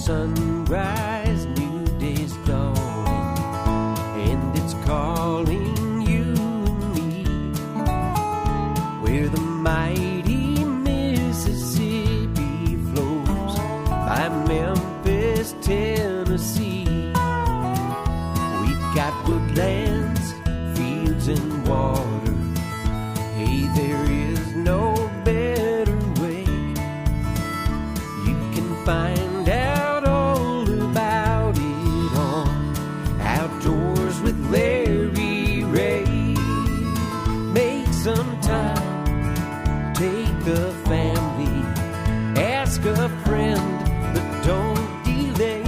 sunrise, new day's dawning, and it's calling you and me, where the mighty Mississippi flows by Memphis, Tennessee. We've got woodlands, fields, and water. Hey, there is no better way. You can find out all about it on Outdoors with Larry Ray. Make some time, take the family, ask a friend, but don't delay.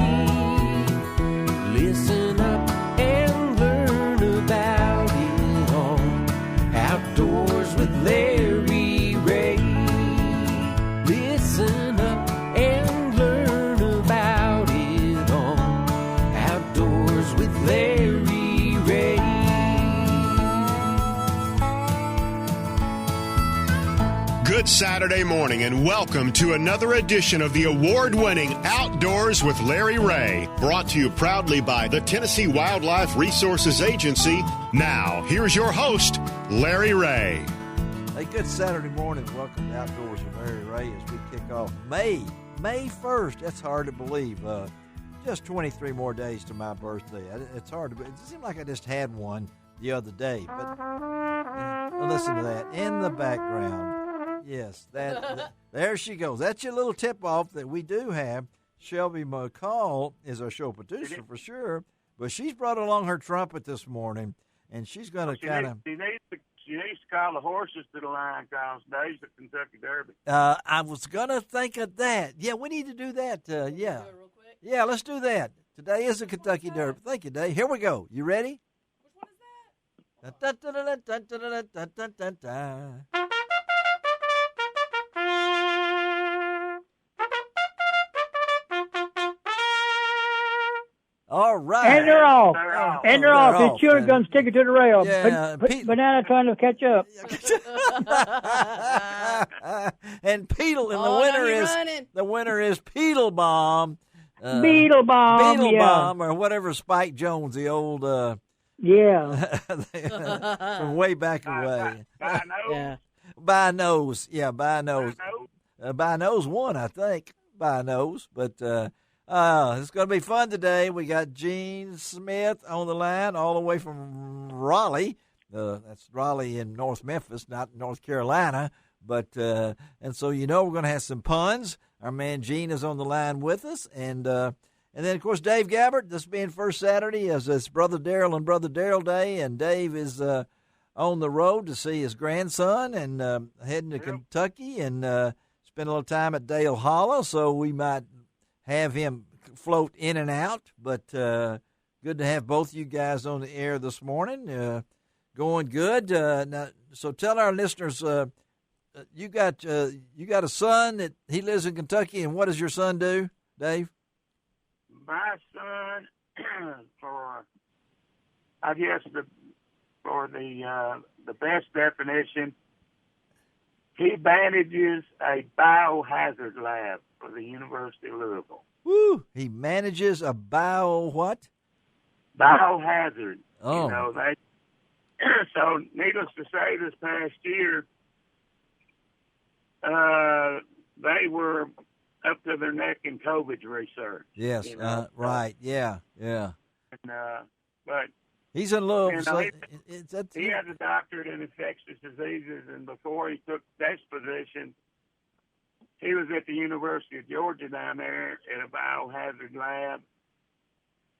Listen up and learn about it on Outdoors with Larry Ray. Listen up and learn about it on Outdoors with Larry Ray. Good Saturday morning and welcome to another edition of the award-winning Outdoors with Larry Ray, brought to you proudly by the Tennessee Wildlife Resources Agency. Now, here's your host, Larry Ray. Hey, good Saturday morning. Welcome to Outdoors with Larry Ray as we kick off May 1st. That's hard to believe. Just 23 more days to my birthday. It's hard to believe. It seemed like I just had one the other day. But listen to that in the background. Yes, there she goes. That's your little tip-off that we do have. Shelby McCall is our show producer for sure, but she's brought along her trumpet this morning, and she's going to kind of... She needs to call the horses to the line because today's the Kentucky Derby. I was going to think of that. Yeah, we need to do that. Yeah. Yeah, let's do that. Today is the Kentucky Derby. Thank you, Dave. Here we go. You ready? Which one is that? All right. And they're off. And they're off. His children going to stick it to the rail. Yeah, Banana trying to catch up. And Peedle, and the winner is Beetlebomb. Beetlebomb, or whatever, Spike Jones, the old yeah. from way back away. By nose. By nose won, I think. By nose, but it's going to be fun today. We got Gene Smith on the line all the way from Raleigh. That's Raleigh in North Memphis, not North Carolina. But and so we're going to have some puns. Our man Gene is on the line with us, and then of course Dave Gabbert. This being first Saturday, as it's Brother Darrell and Brother Darrell Day, and Dave is on the road to see his grandson and heading to Kentucky and spend a little time at Dale Hollow. So we might have him float in and out, but good to have both you guys on the air this morning. Going good. Now, so tell our listeners, you got a son that he lives in Kentucky, and what does your son do, Dave? My son, for the best definition, he manages a biohazard lab for the University of Louisville. Woo! He manages a what? Biohazard. Oh. So needless to say, this past year, they were up to their neck in COVID research. Yes, right, yeah. And, but he's in Louisville. He has a doctorate in infectious diseases, and before he took this position, he was at the University of Georgia down there in a biohazard lab,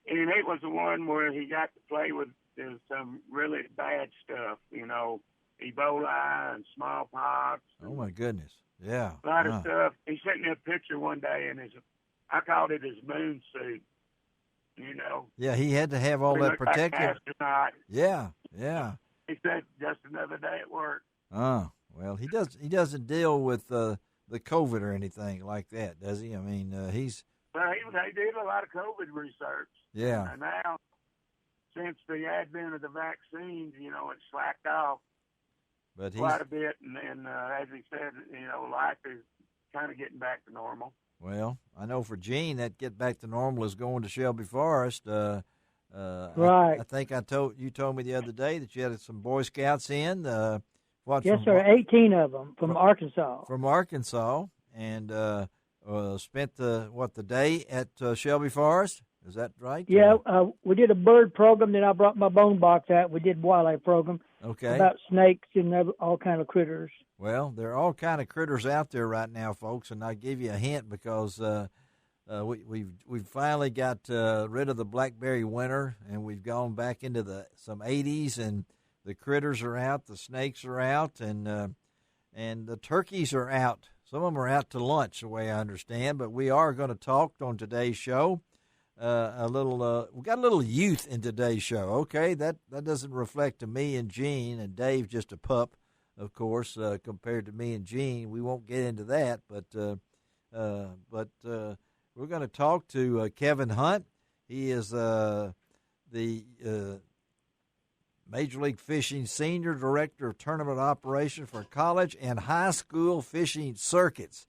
and it was the one where he got to play with some really bad stuff, Ebola and smallpox. Oh my goodness! Yeah, a lot of stuff. He sent me a picture one day, and I called it his moon suit. Yeah, he had to have all that protective. Like an astronaut. Yeah. He said just another day at work. Oh well, he doesn't deal with the COVID or anything like that, does he? I mean, he's. Well, they did a lot of COVID research. Yeah. And now, since the advent of the vaccines, it's slacked off but quite a bit. And as he said, life is kind of getting back to normal. Well, I know for Gene, that get back to normal is going to Shelby Forest. Right. I think you told me the other day that you had some Boy Scouts in. Yes, sir. 18 of them from Arkansas. From Arkansas, and spent the day at Shelby Forest. Is that right? Yeah, we did a bird program. Then I brought my bone box out. We did wildlife program. Okay. About snakes and all kind of critters. Well, there are all kind of critters out there right now, folks, and I give you a hint because we've finally got rid of the blackberry winter, and we've gone back into some 80s, and the critters are out, the snakes are out, and the turkeys are out. Some of them are out to lunch, the way I understand. But we are going to talk on today's show we got a little youth in today's show. Okay, that doesn't reflect to me and Gene, and Dave just a pup, of course, compared to me and Gene. We won't get into that, but we're going to talk to Kevin Hunt. He is the Major League Fishing Senior Director of Tournament Operations for college and high school fishing circuits.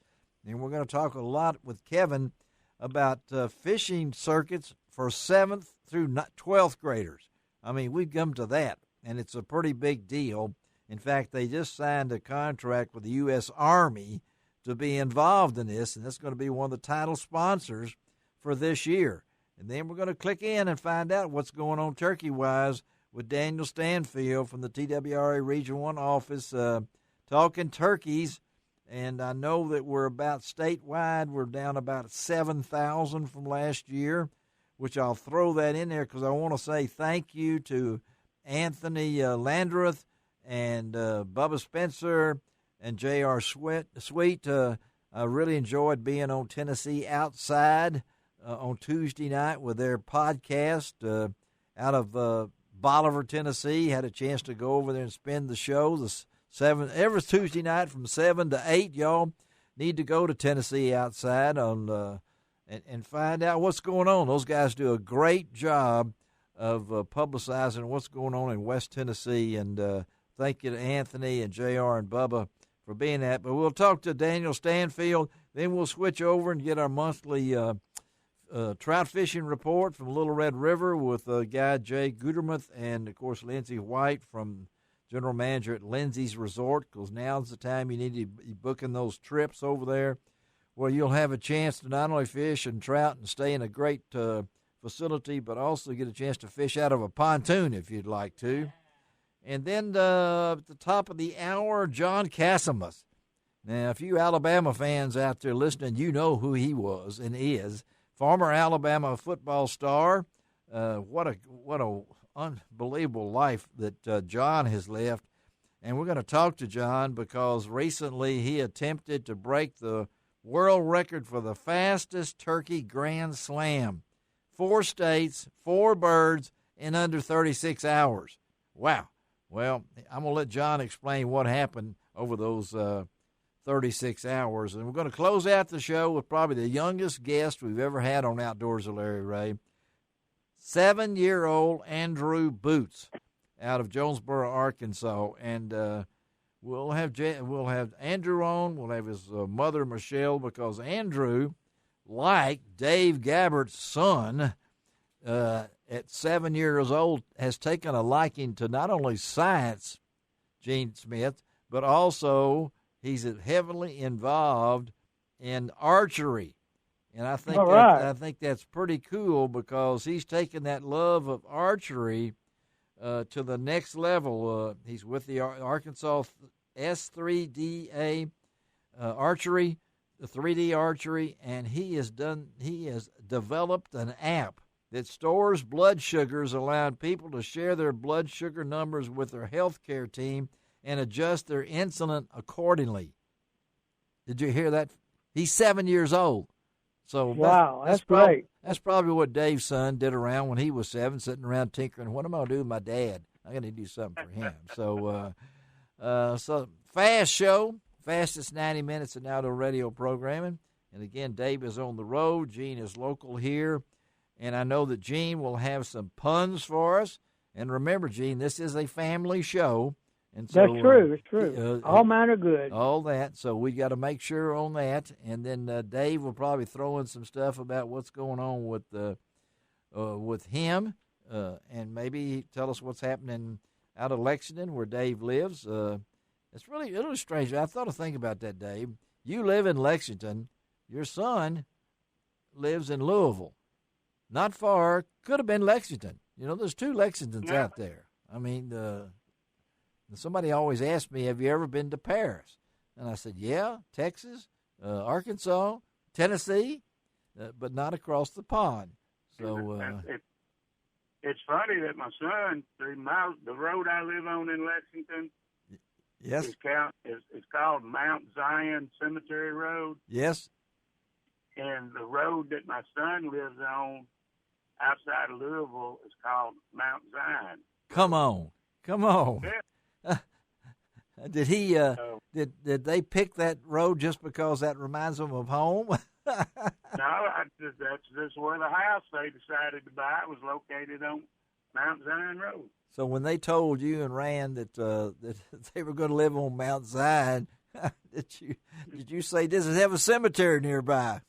And we're going to talk a lot with Kevin about fishing circuits for 7th through 12th graders. I mean, we've come to that, and it's a pretty big deal. In fact, they just signed a contract with the U.S. Army to be involved in this, and that's going to be one of the title sponsors for this year. And then we're going to click in and find out what's going on turkey-wise with Daniel Stanfield from the TWRA Region 1 office, talking turkeys. And I know that we're about statewide, we're down about 7,000 from last year, which I'll throw that in there because I want to say thank you to Anthony Landreth and Bubba Spencer and J.R. Sweet. I really enjoyed being on Tennessee Outside on Tuesday night with their podcast out of Bolivar, Tennessee. Had a chance to go over there and spend the show. Every Tuesday night from 7 to 8, y'all need to go to Tennessee Outside and find out what's going on. Those guys do a great job of publicizing what's going on in West Tennessee. And thank you to Anthony and JR and Bubba for being that. But we'll talk to Daniel Stanfield. Then we'll switch over and get our monthly trout fishing report from Little Red River with guy Jay Gutermuth and, of course, Lindsey White from General Manager at Lindsay's Resort, because now's the time you need to be booking those trips over there where you'll have a chance to not only fish and trout and stay in a great facility, but also get a chance to fish out of a pontoon if you'd like to. And then at the top of the hour, John Casimus. Now, if you Alabama fans out there listening, you know who he was and is. Former Alabama football star. What a unbelievable life that John has left. And we're going to talk to John because recently he attempted to break the world record for the fastest turkey grand slam. 4 states, 4 birds in under 36 hours. Wow. Well, I'm going to let John explain what happened over those 36 hours. And we're going to close out the show with probably the youngest guest we've ever had on Outdoors with Larry Ray. 7-year-old Andrew Boots out of Jonesboro, Arkansas. And we'll have Andrew on. We'll have his mother, Michelle, because Andrew, like Dave Gabbert's son, at 7 years old, has taken a liking to not only science, Gene Smith, but also he's heavily involved in archery. And I think I think that's pretty cool because he's taken that love of archery to the next level. He's with the Arkansas S3DA archery, the 3D archery, and he has developed an app that stores blood sugars, allowing people to share their blood sugar numbers with their healthcare team and adjust their insulin accordingly. Did you hear that? He's 7 years old. So wow, that's great. That's probably what Dave's son did around when he was 7, sitting around tinkering. What am I going to do with my dad? I'm going to do something for him. So fast show, fastest 90 minutes in outdoor radio programming. And again, Dave is on the road. Gene is local here. And I know that Gene will have some puns for us. And remember, Gene, this is a family show. And so, that's true. It's true. All mine are good. All that. So we got to make sure on that. And then Dave will probably throw in some stuff about what's going on with him, and maybe tell us what's happening out of Lexington where Dave lives. It's really strange. I thought a thing about that, Dave. You live in Lexington. Your son lives in Louisville. Not far. Could have been Lexington. There's two Lexingtons out there. I mean, somebody always asked me, have you ever been to Paris? And I said, yeah, Texas, Arkansas, Tennessee, but not across the pond. So it's funny that my son, the road I live on in Lexington, yes, it's called Mount Zion Cemetery Road. Yes. And the road that my son lives on outside of Louisville is called Mount Zion. Come on. Yeah. Did he? Did they pick that road just because that reminds them of home? No, that's just where the house they decided to buy was located on Mount Zion Road. So when they told you and Rand that they were going to live on Mount Zion, did you say, does it have a cemetery nearby?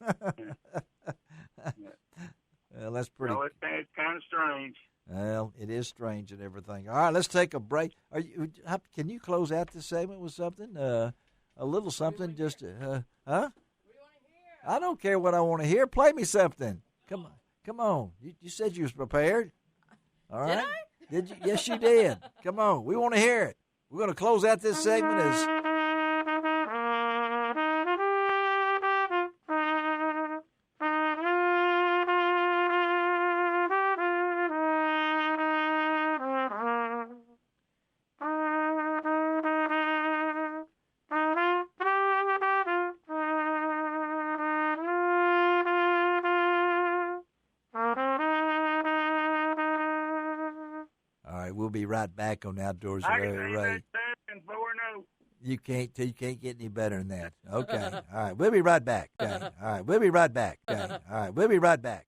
Well, that's pretty. No, it's kind of strange. Well, it is strange and everything. All right, let's take a break. Can you close out this segment with something? A little something, just huh? I don't care what I want to hear. Play me something. Come on. You said you was prepared. All right. Did I? Did you? Yes, you did. Come on. We want to hear it. We're going to close out this segment as. We'll be right back on Outdoors with Larry Ray. You can't get any better than that. Okay. All right. We'll be right back. All right. We'll be right back. All right. We'll be right back.